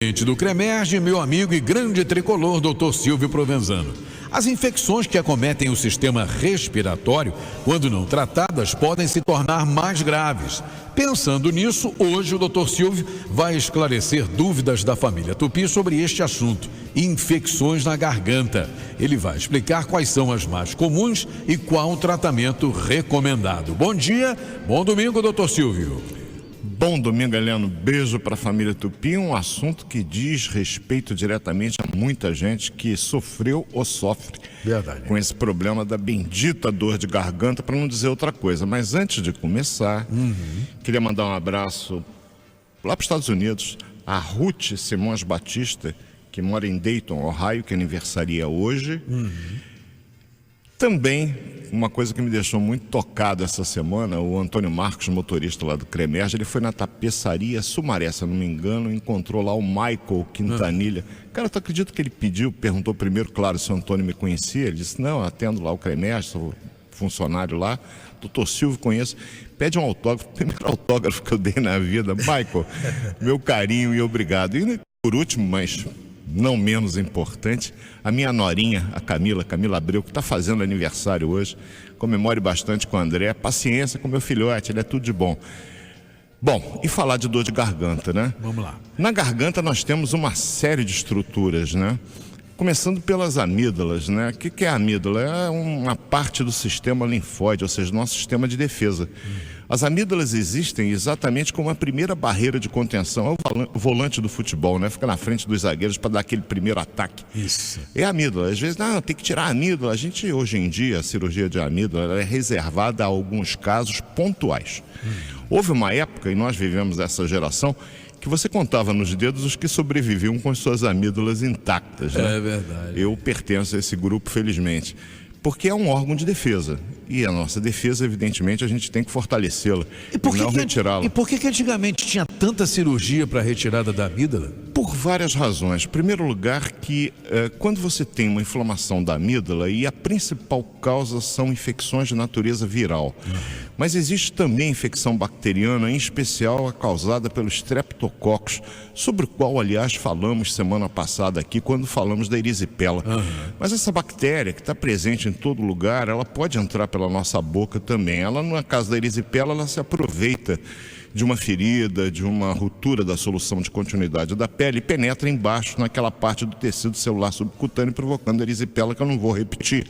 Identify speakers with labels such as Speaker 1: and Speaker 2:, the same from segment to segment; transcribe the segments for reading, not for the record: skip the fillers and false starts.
Speaker 1: Do Cremerge, meu amigo e grande tricolor, Dr. Silvio Provenzano. As infecções que acometem o sistema respiratório, quando não tratadas, podem se tornar mais graves. Pensando nisso, hoje o Dr. Silvio vai esclarecer dúvidas da família Tupi sobre este assunto, infecções na garganta. Ele vai explicar quais são as mais comuns e qual o tratamento recomendado. Bom dia, bom domingo, Dr. Silvio.
Speaker 2: Bom domingo, Heleno. Beijo para a família Tupi. Um assunto que diz respeito diretamente a muita gente que sofreu ou sofre com esse problema da bendita dor de garganta, para não dizer outra coisa. Mas antes de começar, queria mandar um abraço lá para os Estados Unidos, a Ruth Simões Batista, que mora em Dayton, Ohio, que aniversaria hoje. Também, uma coisa que me deixou muito tocado essa semana, o Antônio Marcos, motorista lá do Cremerge, ele foi na tapeçaria Sumaré, se eu não me engano, encontrou lá o Michael Quintanilha. Cara, tu acredita que ele perguntou primeiro, claro, se o Antônio me conhecia? Ele disse, não, eu atendo lá o Cremerge, sou funcionário lá, doutor Silvio conheço. Pede um autógrafo, primeiro autógrafo que eu dei na vida. Michael, meu carinho e obrigado. E por último, mas não menos importante, a minha norinha, a Camila Abreu, que está fazendo aniversário hoje. Comemore bastante com o André. Paciência com meu filhote, ele é tudo de bom. Bom, e falar de dor de garganta, né?
Speaker 1: Vamos lá.
Speaker 2: Na garganta nós temos uma série de estruturas, né? Começando pelas amígdalas, né? O que é a amígdala? É uma parte do sistema linfóide, ou seja, nosso sistema de defesa. As amígdalas existem exatamente como a primeira barreira de contenção. É o volante do futebol, né? Fica na frente dos zagueiros para dar aquele primeiro ataque.
Speaker 1: Isso.
Speaker 2: É a amígdala. Às vezes, não, tem que tirar a amígdala. A gente, hoje em dia, a cirurgia de amígdala é reservada a alguns casos pontuais. Houve uma época, e nós vivemos essa geração, que você contava nos dedos os que sobreviviam com as suas amígdalas intactas, né?
Speaker 1: É verdade.
Speaker 2: Eu pertenço a esse grupo, felizmente. Porque é um órgão de defesa. E a nossa defesa, evidentemente, a gente tem que fortalecê-la e não retirá-la.
Speaker 1: E por que antigamente tinha tanta cirurgia para a retirada da amígdala?
Speaker 2: Por várias razões. Em primeiro lugar, que quando você tem uma inflamação da amígdala, e a principal causa são infecções de natureza viral. Mas existe também infecção bacteriana, em especial a causada pelo Streptococcus, sobre o qual, aliás, falamos semana passada aqui, quando falamos da erisipela. Mas essa bactéria, que está presente em todo lugar, ela pode entrar pela nossa boca também. Ela, no caso da erisipela, ela se aproveita de uma ferida, de uma ruptura da solução de continuidade da pele e penetra embaixo naquela parte do tecido celular subcutâneo, provocando erisipela, que eu não vou repetir.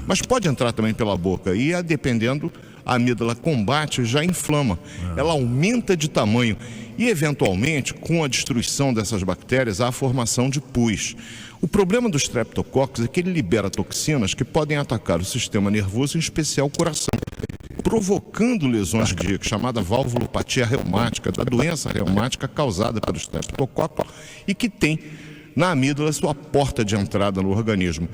Speaker 2: Mas pode entrar também pela boca e, dependendo, a amígdala combate e já inflama. Ela aumenta de tamanho e, eventualmente, com a destruição dessas bactérias, há a formação de pus. O problema do Streptococcus é que ele libera toxinas que podem atacar o sistema nervoso, em especial o coração, provocando lesões cardíacas, chamada valvulopatia reumática, da doença reumática causada pelo Streptococcus e que tem na amígdala sua porta de entrada no organismo.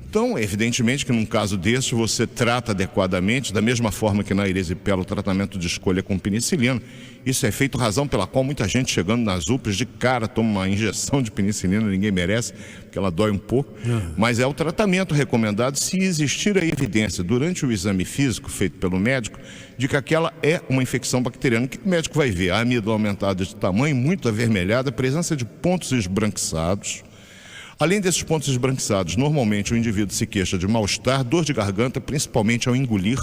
Speaker 2: Então, evidentemente que num caso desse você trata adequadamente, da mesma forma que na erisipela o tratamento de escolha é com penicilina. Isso é feito, razão pela qual muita gente chegando nas UPAs de cara toma uma injeção de penicilina, ninguém merece, porque ela dói um pouco. Mas é o tratamento recomendado se existir a evidência durante o exame físico feito pelo médico de que aquela é uma infecção bacteriana. O que o médico vai ver? A amígdala aumentada de tamanho, muito avermelhada, presença de pontos esbranquiçados. Além desses pontos esbranquiçados, normalmente o indivíduo se queixa de mal-estar, dor de garganta, principalmente ao engolir.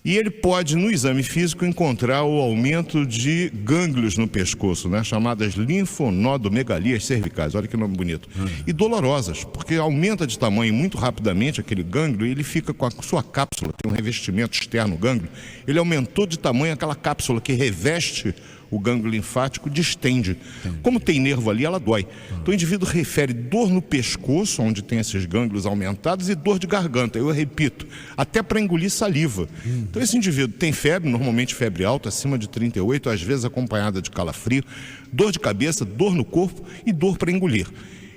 Speaker 2: E ele pode, no exame físico, encontrar o aumento de gânglios no pescoço, né, chamadas linfonodomegalias cervicais. Olha que nome bonito. E dolorosas, porque aumenta de tamanho muito rapidamente aquele gânglio e ele fica com a sua cápsula, tem um revestimento externo gânglio. Ele aumentou de tamanho, aquela cápsula que reveste o gânglio linfático distende. Como tem nervo ali, ela dói. Então o indivíduo refere dor no pescoço, onde tem esses gânglios aumentados, e dor de garganta. Eu repito, até para engolir saliva. Então esse indivíduo tem febre, normalmente febre alta, acima de 38, às vezes acompanhada de calafrio, dor de cabeça, dor no corpo e dor para engolir.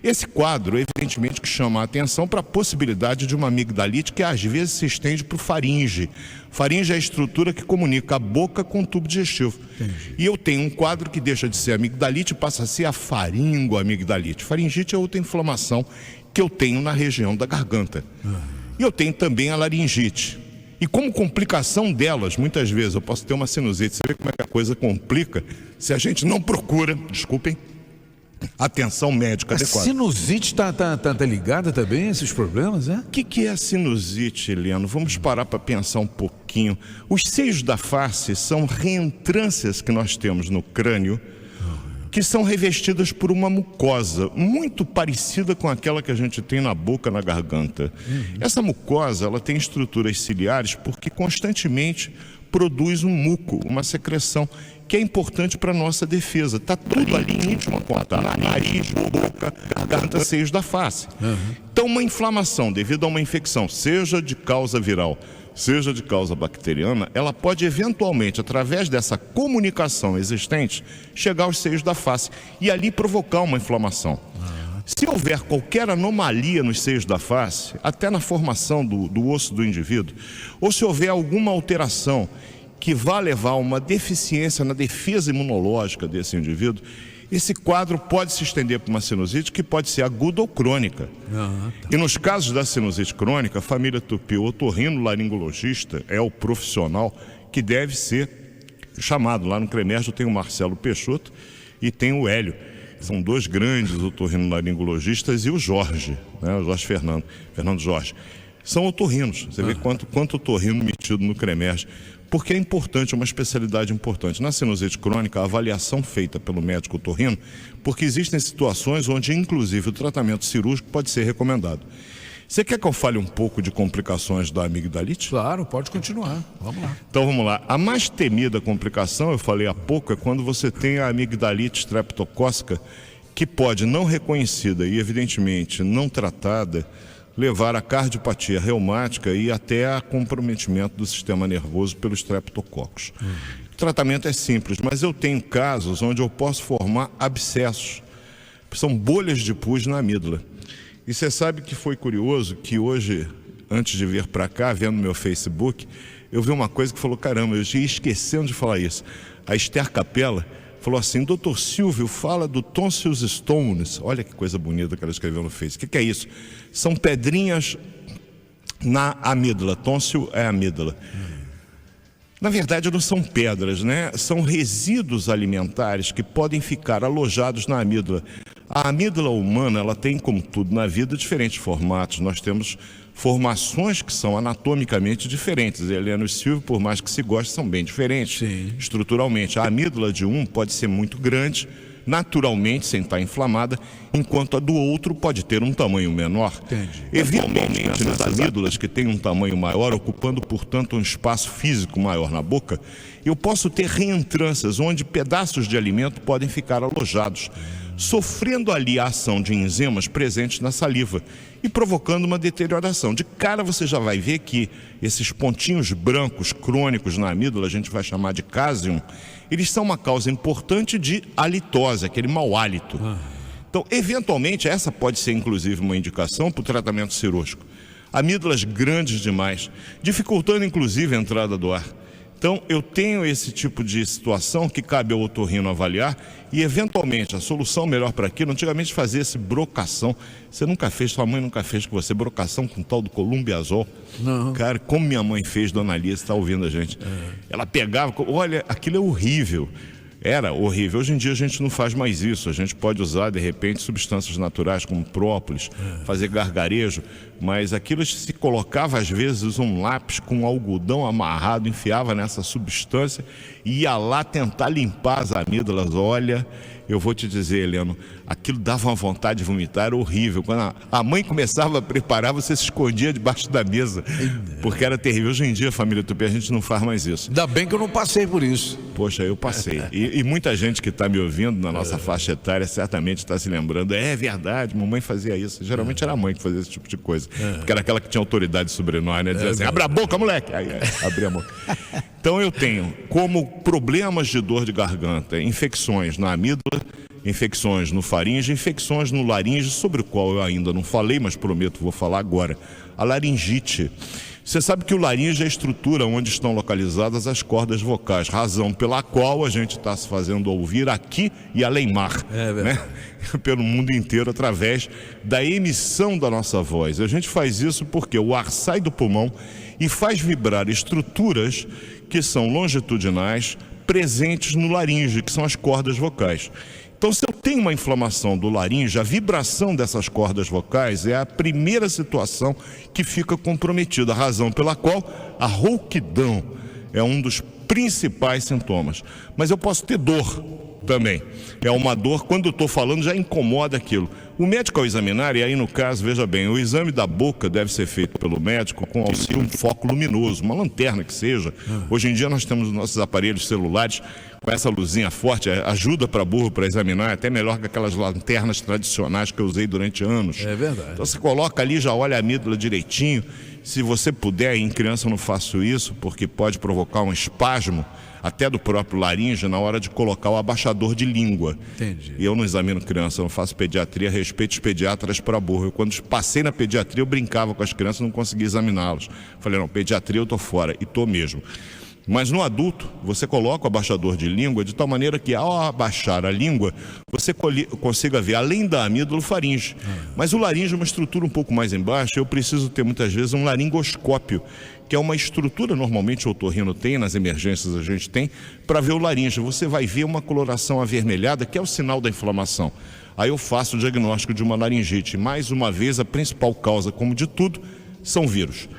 Speaker 2: Esse quadro, evidentemente, que chama a atenção para a possibilidade de uma amigdalite que às vezes se estende para o faringe. Faringe é a estrutura que comunica a boca com o tubo digestivo. E eu tenho um quadro que deixa de ser amigdalite e passa a ser a faringoamigdalite. Faringite é outra inflamação que eu tenho na região da garganta. E eu tenho também a laringite. E como complicação delas, muitas vezes eu posso ter uma sinusite. Você vê como é que a coisa complica se a gente não procura, desculpem, atenção médica adequada.
Speaker 1: A sinusite está ligada também a esses problemas, né?
Speaker 2: O que é a sinusite, Heleno? Vamos parar para pensar um pouquinho. Os seios da face são reentrâncias que nós temos no crânio, que são revestidas por uma mucosa muito parecida com aquela que a gente tem na boca, na garganta. Essa mucosa, ela tem estruturas ciliares porque constantemente produz um muco, uma secreção, que é importante para a nossa defesa. Está tudo ali em íntima contato, nariz, boca, garganta, seios da face. Então, uma inflamação devido a uma infecção, seja de causa viral, seja de causa bacteriana, ela pode eventualmente, através dessa comunicação existente, chegar aos seios da face e ali provocar uma inflamação. Se houver qualquer anomalia nos seios da face, até na formação do osso do indivíduo, ou se houver alguma alteração que vá levar a uma deficiência na defesa imunológica desse indivíduo, esse quadro pode se estender para uma sinusite que pode ser aguda ou crônica. E nos casos da sinusite crônica, a família Tupi, o otorrinolaringologista é o profissional que deve ser chamado. Lá no CREMERG tem o Marcelo Peixoto e tem o Hélio. São dois grandes otorrinolaringologistas e o Jorge, né? O Jorge Fernando Jorge. São otorrinos. Você vê quanto otorrino metido no CREMERG. Porque é importante, é uma especialidade importante. Na sinusite crônica, a avaliação feita pelo médico otorrino, porque existem situações onde, inclusive, o tratamento cirúrgico pode ser recomendado. Você quer que eu fale um pouco de complicações da amigdalite?
Speaker 1: Claro, pode continuar. Vamos lá.
Speaker 2: Então vamos lá. A mais temida complicação, eu falei há pouco, é quando você tem a amigdalite streptocócica, que pode, não reconhecida e evidentemente não tratada, levar a cardiopatia reumática e até a comprometimento do sistema nervoso pelos streptococcus. O tratamento é simples, mas eu tenho casos onde eu posso formar abscessos. São bolhas de pus na amígdala. E você sabe que foi curioso que hoje, antes de vir para cá, vendo meu Facebook, eu vi uma coisa que falou, caramba, eu ia esquecendo de falar isso. A Esther Capella falou assim, Dr. Silvio, fala do tonsils stones. Olha que coisa bonita que ela escreveu no Face. O que é isso? São pedrinhas na amígdala. Tônsil é amígdala. Na verdade, não são pedras, né? São resíduos alimentares que podem ficar alojados na amígdala. A amígdala humana, ela tem, como tudo na vida, diferentes formatos. Nós temos formações que são anatomicamente diferentes. Heleno e Silvio, por mais que se goste, são bem diferentes.
Speaker 1: Sim.
Speaker 2: Estruturalmente. A amígdala de um pode ser muito grande, naturalmente, sem estar inflamada, enquanto a do outro pode ter um tamanho menor.
Speaker 1: Entendi.
Speaker 2: Eventualmente, nas amígdalas que têm um tamanho maior, ocupando, portanto, um espaço físico maior na boca, eu posso ter reentrâncias, onde pedaços de alimento podem ficar alojados, sofrendo ali a ação de enzimas presentes na saliva e provocando uma deterioração. De cara você já vai ver que esses pontinhos brancos crônicos na amígdala, a gente vai chamar de cásium, eles são uma causa importante de halitose, aquele mau hálito. Então, eventualmente, essa pode ser inclusive uma indicação para o tratamento cirúrgico. Amígdalas grandes demais, dificultando inclusive a entrada do ar. Então, eu tenho esse tipo de situação que cabe ao otorrino avaliar e, eventualmente, a solução melhor para aquilo, antigamente fazia esse brocação. Você nunca fez, sua mãe nunca fez com você, brocação com tal do columbiazol?
Speaker 1: Não.
Speaker 2: Cara, como minha mãe fez, dona Lia, você está ouvindo a gente. Ela pegava, olha, aquilo é horrível. Era horrível. Hoje em dia a gente não faz mais isso. A gente pode usar, de repente, substâncias naturais como própolis, fazer gargarejo, mas aquilo se colocava, às vezes, um lápis com algodão amarrado, enfiava nessa substância e ia lá tentar limpar as amígdalas. Olha, eu vou te dizer, Heleno, aquilo dava uma vontade de vomitar, era horrível. Quando a mãe começava a preparar, você se escondia debaixo da mesa, porque era terrível. Hoje em dia, família Tupi, a gente não faz mais isso.
Speaker 1: Ainda bem que eu não passei por isso.
Speaker 2: Poxa, eu passei. E muita gente que está me ouvindo na nossa faixa etária certamente está se lembrando. É verdade, mamãe fazia isso. Geralmente era a mãe que fazia esse tipo de coisa. Porque era aquela que tinha autoridade sobre nós, né? Dizia assim, abre a boca, moleque! Aí abria a boca. Então eu tenho como problemas de dor de garganta, infecções na amígdala, infecções no faringe, infecções no laringe, sobre o qual eu ainda não falei, mas prometo vou falar agora. A laringite. Você sabe que o laringe é a estrutura onde estão localizadas as cordas vocais, razão pela qual a gente está se fazendo ouvir aqui e além mar, né? Pelo mundo inteiro, através da emissão da nossa voz. A gente faz isso porque o ar sai do pulmão e faz vibrar estruturas que são longitudinais, presentes no laringe, que são as cordas vocais. Então, se eu tenho uma inflamação do laringe, a vibração dessas cordas vocais é a primeira situação que fica comprometida, a razão pela qual a rouquidão é um dos principais sintomas. Mas eu posso ter dor também. É uma dor, quando eu estou falando, já incomoda aquilo. O médico, ao examinar, e aí no caso, veja bem, o exame da boca deve ser feito pelo médico com auxílio de um foco luminoso, uma lanterna que seja. Hoje em dia nós temos nossos aparelhos celulares com essa luzinha forte, ajuda para burro para examinar, até melhor que aquelas lanternas tradicionais que eu usei durante anos.
Speaker 1: É verdade.
Speaker 2: Então você coloca ali, já olha a amígdala direitinho. Se você puder, em criança eu não faço isso, porque pode provocar um espasmo, até do próprio laringe, na hora de colocar o abaixador de língua.
Speaker 1: Entendi.
Speaker 2: E eu não examino criança, eu não faço pediatria, respeito os pediatras para burro. Eu, quando passei na pediatria, eu brincava com as crianças, não conseguia examiná-los. Falei, não, pediatria eu tô fora, e tô mesmo. Mas no adulto, você coloca o abaixador de língua de tal maneira que, ao abaixar a língua, você consiga ver, além da amígdala, o faringe. Mas o laringe é uma estrutura um pouco mais embaixo, eu preciso ter muitas vezes um laringoscópio, que é uma estrutura, normalmente o otorrino tem, nas emergências a gente tem, para ver o laringe. Você vai ver uma coloração avermelhada, que é o sinal da inflamação. Aí eu faço o diagnóstico de uma laringite. Mais uma vez, a principal causa, como de tudo, são vírus.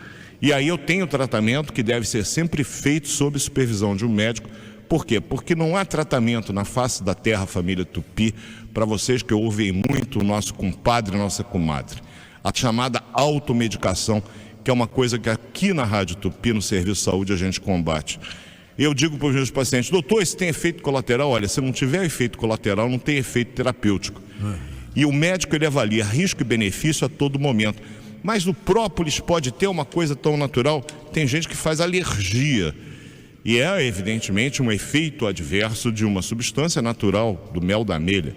Speaker 2: E aí eu tenho tratamento que deve ser sempre feito sob supervisão de um médico. Por quê? Porque não há tratamento na face da terra, família Tupi, para vocês que ouvem muito o nosso compadre e nossa comadre. A chamada automedicação, que é uma coisa que aqui na Rádio Tupi, no Serviço de Saúde, a gente combate. Eu digo para os meus pacientes, doutor, isso tem efeito colateral? Olha, se não tiver efeito colateral, não tem efeito terapêutico. E o médico, ele avalia risco e benefício a todo momento. Mas o própolis pode ter uma coisa tão natural, tem gente que faz alergia. E é, evidentemente, um efeito adverso de uma substância natural, do mel da abelha.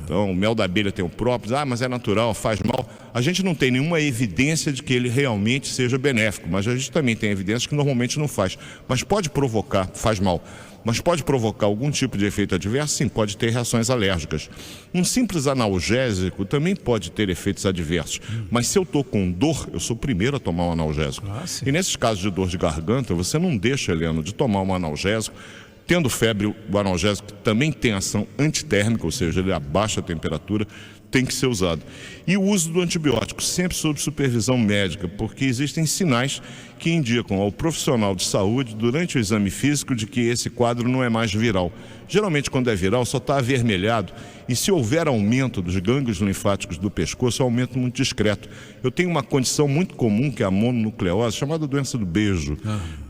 Speaker 2: Então, o mel da abelha tem o própolis, mas é natural, faz mal. A gente não tem nenhuma evidência de que ele realmente seja benéfico, mas a gente também tem evidência que normalmente não faz. Mas pode provocar, faz mal. Mas pode provocar algum tipo de efeito adverso? Sim, pode ter reações alérgicas. Um simples analgésico também pode ter efeitos adversos. Mas se eu estou com dor, eu sou o primeiro a tomar um analgésico. E nesses casos de dor de garganta, você não deixa, Heleno, de tomar um analgésico. Tendo febre, o analgésico também tem ação antitérmica, ou seja, ele abaixa a temperatura, tem que ser usado. E o uso do antibiótico, sempre sob supervisão médica, porque existem sinais que indicam ao profissional de saúde, durante o exame físico, de que esse quadro não é mais viral. Geralmente, quando é viral, só está avermelhado, e se houver aumento dos gânglios linfáticos do pescoço, é um aumento muito discreto. Eu tenho uma condição muito comum, que é a mononucleose, chamada doença do beijo,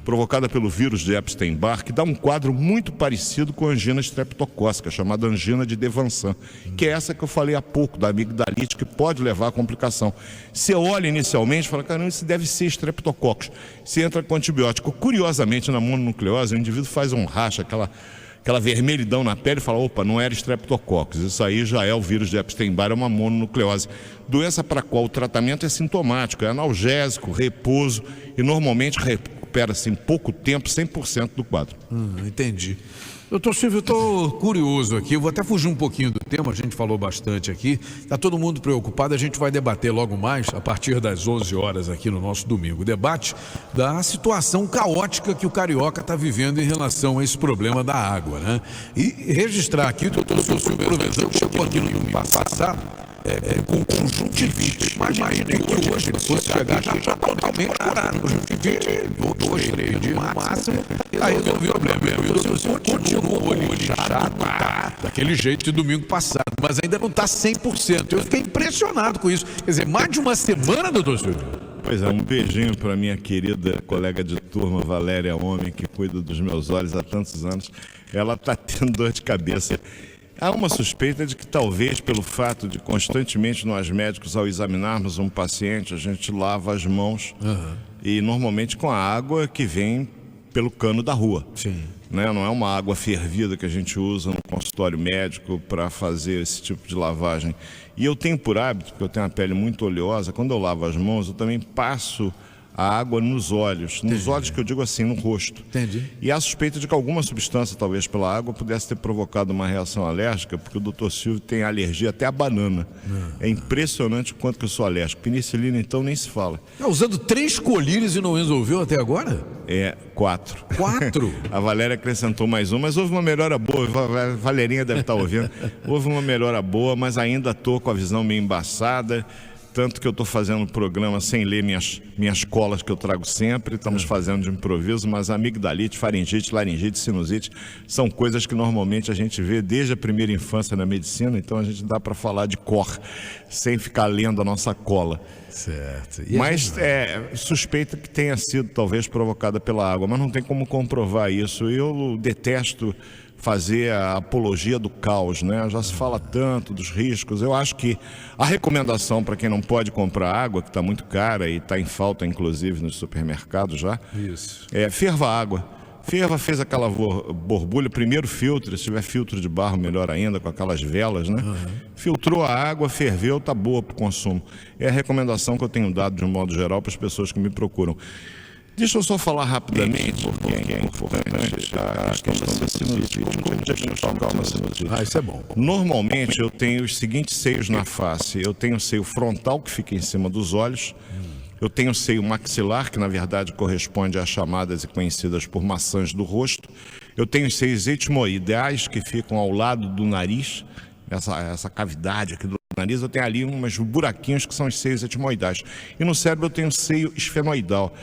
Speaker 2: provocada pelo vírus de Epstein-Barr, que dá um quadro muito parecido com a angina estreptocócica, chamada angina de Devansan, que é essa que eu falei há pouco, da amigdalite, que pode levar à complicação. Você olha inicialmente e fala, caramba, isso deve ser estreptococcus. Você entra com antibiótico. Curiosamente, na mononucleose, o indivíduo faz um racha, aquela vermelhidão na pele, e fala, opa, não era estreptococcus, isso aí já é o vírus de Epstein-Barr, é uma mononucleose. Doença para a qual o tratamento é sintomático, é analgésico, repouso, e normalmente recupera-se em pouco tempo 100% do quadro.
Speaker 1: Entendi. Doutor Silvio, eu estou curioso aqui, eu vou até fugir um pouquinho do tema, a gente falou bastante aqui, está todo mundo preocupado, a gente vai debater logo mais, a partir das 11 horas aqui no nosso domingo, debate da situação caótica que o carioca está vivendo em relação a esse problema da água, né? E registrar aqui, o doutor Silvio Provenzano chegou aqui no domingo passado, com conjuntivite. Imaginei que hoje ele fosse chegar já totalmente curado. Conjuntivite, 2, 3 dias no máximo, aí resolveu o problema. Eu continuo o olho inchado, daquele jeito de domingo passado, mas ainda não está 100%. Eu fiquei impressionado com isso. Quer dizer, mais de uma semana, doutor Silvio?
Speaker 2: Pois é, um beijinho para minha querida colega de turma, Valéria Homem, que cuida dos meus olhos há tantos anos. Ela está tendo dor de cabeça. Há uma suspeita de que talvez pelo fato de constantemente nós médicos, ao examinarmos um paciente, a gente lava as mãos e normalmente com a água que vem pelo cano da rua.
Speaker 1: Sim.
Speaker 2: Né? Não é uma água fervida que a gente usa no consultório médico para fazer esse tipo de lavagem. E eu tenho por hábito, porque eu tenho uma pele muito oleosa, quando eu lavo as mãos eu também passo a água nos olhos. Nos olhos que eu digo assim, no rosto.
Speaker 1: Entendi.
Speaker 2: E há suspeita de que alguma substância, talvez pela água, pudesse ter provocado uma reação alérgica, porque o Dr. Silvio tem alergia até à banana. É impressionante o quanto que eu sou alérgico. Penicilina, então, nem se fala.
Speaker 1: Usando 3 colírios e não resolveu até agora?
Speaker 2: 4.
Speaker 1: 4?
Speaker 2: A Valéria acrescentou mais um, mas houve uma melhora boa. A Valerinha deve estar ouvindo. Houve uma melhora boa, mas ainda estou com a visão meio embaçada. Tanto que eu estou fazendo o programa sem ler minhas colas que eu trago sempre. Estamos fazendo de improviso, mas amigdalite, faringite, laringite, sinusite são coisas que normalmente a gente vê desde a primeira infância na medicina. Então a gente dá para falar de cor, sem ficar lendo a nossa cola.
Speaker 1: Certo.
Speaker 2: Mas suspeita que tenha sido talvez provocada pela água, mas não tem como comprovar isso. Eu detesto fazer a apologia do caos, né? Já se fala tanto dos riscos. Eu acho que a recomendação para quem não pode comprar água, que está muito cara e está em falta, inclusive, nos supermercados já, ferva a água. Ferva, fez aquela borbulha, primeiro filtra, se tiver filtro de barro, melhor ainda, com aquelas velas, né? Filtrou a água, ferveu, tá boa para o consumo. É a recomendação que eu tenho dado, de um modo geral, para as pessoas que me procuram. Deixa eu só falar rapidamente, porque é importante a questão da sinusite. Como diagnosticar uma sinusite?
Speaker 1: Isso é bom.
Speaker 2: Normalmente eu tenho os seguintes seios na face. Eu tenho o seio frontal, que fica em cima dos olhos. Eu tenho o seio maxilar, que na verdade corresponde às chamadas e conhecidas por maçãs do rosto. Eu tenho os seios etmoidais, que ficam ao lado do nariz, essa cavidade aqui do nariz. Eu tenho ali uns buraquinhos que são os seios etmoidais. E no cérebro eu tenho o seio esfenoidal.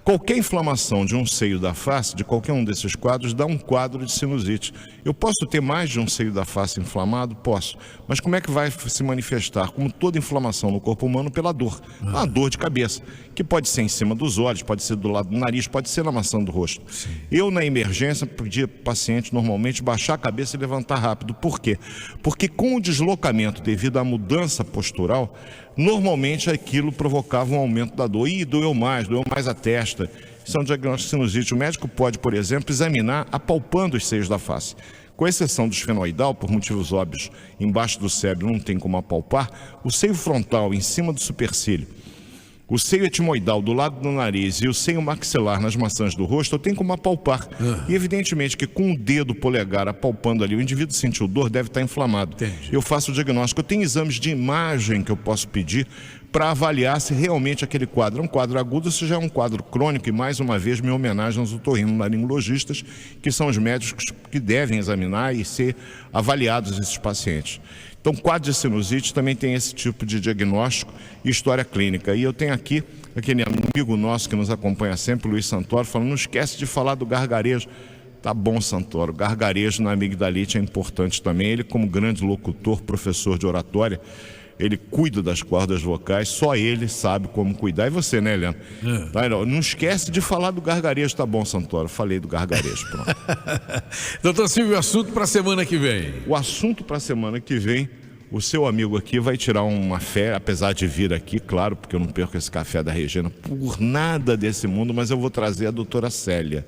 Speaker 2: Qualquer inflamação de um seio da face, de qualquer um desses quadros, dá um quadro de sinusite. Eu posso ter mais de um seio da face inflamado? Posso. Mas como é que vai se manifestar? Como toda inflamação no corpo humano, pela dor. Uma dor de cabeça, que pode ser em cima dos olhos, pode ser do lado do nariz, pode ser na maçã do rosto.
Speaker 1: Sim.
Speaker 2: Eu, na emergência, pedia para o paciente, normalmente, baixar a cabeça e levantar rápido. Por quê? Porque com o deslocamento devido à mudança postural, normalmente aquilo provocava um aumento da dor. Doeu mais a testa. Isso é um diagnóstico de sinusite. O médico pode, por exemplo, examinar apalpando os seios da face. Com exceção do esfenoidal, por motivos óbvios, embaixo do cérebro não tem como apalpar, o seio frontal em cima do supercílio, o seio etmoidal do lado do nariz e o seio maxilar nas maçãs do rosto, eu tenho como apalpar. E evidentemente que com o dedo polegar apalpando ali, o indivíduo sentiu dor, deve estar inflamado.
Speaker 1: Entendi.
Speaker 2: Eu faço o diagnóstico. Eu tenho exames de imagem que eu posso pedir para avaliar se realmente aquele quadro é um quadro agudo ou se já é um quadro crônico. E mais uma vez, minha homenagem aos otorrinolaringologistas, que são os médicos que devem examinar e ser avaliados esses pacientes. Então, quadro de sinusite também tem esse tipo de diagnóstico e história clínica. E eu tenho aqui aquele amigo nosso que nos acompanha sempre, Luiz Santoro, falando: não esquece de falar do gargarejo. Tá bom, Santoro, gargarejo na amigdalite é importante também. Ele, como grande locutor, professor de oratória, ele cuida das cordas vocais, só ele sabe como cuidar. E você, né, Helena? Não esquece de falar do gargarejo. Tá bom, Santoro, falei do gargarejo, pronto.
Speaker 1: Doutor Silvio, o assunto para a semana que vem?
Speaker 2: O assunto para a semana que vem, o seu amigo aqui vai tirar uma fé, apesar de vir aqui, claro, porque eu não perco esse café da Regina por nada desse mundo, mas eu vou trazer a doutora Célia.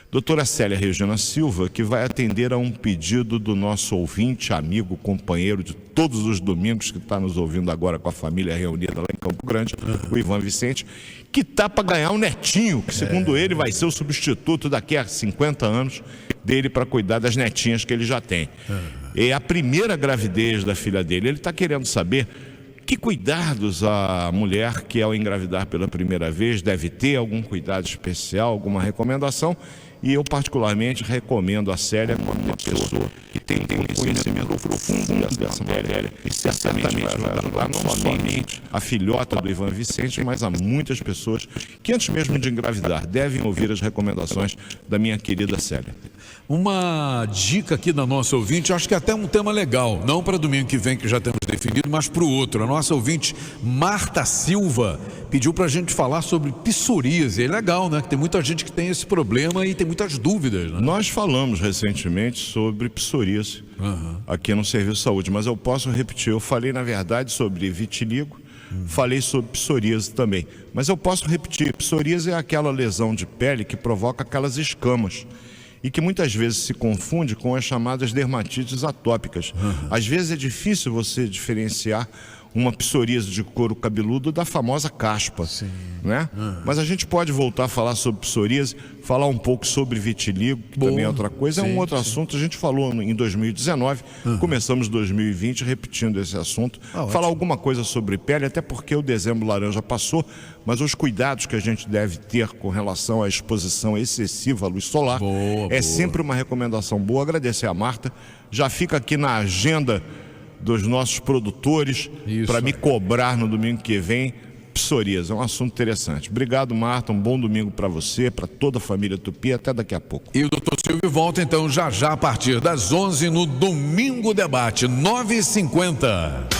Speaker 2: Doutora Célia Regina Silva, que vai atender a um pedido do nosso ouvinte, amigo, companheiro de todos os domingos, que está nos ouvindo agora com a família reunida lá em Campo Grande, o Ivan Vicente, que está para ganhar um netinho, que segundo ele vai ser o substituto daqui a 50 anos dele para cuidar das netinhas que ele já tem. É a primeira gravidez da filha dele. Ele está querendo saber que cuidados a mulher que, ao engravidar pela primeira vez, deve ter, algum cuidado especial, alguma recomendação. E eu particularmente recomendo a Célia como uma pessoa que tem um conhecimento profundo dessa matéria e certamente vai ajudar não somente a filhota do Ivan Vicente, mas a muitas pessoas que antes mesmo de engravidar devem ouvir as recomendações da minha querida Célia.
Speaker 1: Uma dica aqui da nossa ouvinte, acho que até um tema legal, não para domingo que vem, que já temos definido, mas para o outro. A nossa ouvinte Marta Silva pediu para a gente falar sobre psoríase. É legal, né? Que tem muita gente que tem esse problema e tem muitas dúvidas, né?
Speaker 2: Nós falamos recentemente sobre psoríase aqui no Serviço de Saúde, mas eu posso repetir. Eu falei, na verdade, sobre vitiligo, falei sobre psoríase também, mas eu posso repetir. Psoríase é aquela lesão de pele que provoca aquelas escamas e que muitas vezes se confunde com as chamadas dermatites atópicas. Às vezes é difícil você diferenciar uma psoríase de couro cabeludo da famosa caspa, né? Mas a gente pode voltar a falar sobre psoríase, falar um pouco sobre vitiligo, que também é outra coisa, é um outro assunto. A gente falou em 2019, começamos 2020 repetindo esse assunto, falar alguma coisa sobre pele, até porque o dezembro laranja passou, mas os cuidados que a gente deve ter com relação à exposição excessiva à luz solar sempre uma recomendação boa. Agradecer a Marta, já fica aqui na agenda dos nossos produtores para me cobrar no domingo que vem. Psoríase, é um assunto interessante. Obrigado, Marta, um bom domingo para você, para toda a família Tupi, até daqui a pouco.
Speaker 1: E o Dr. Silvio volta então já a partir das 11 no Domingo Debate, 9h50.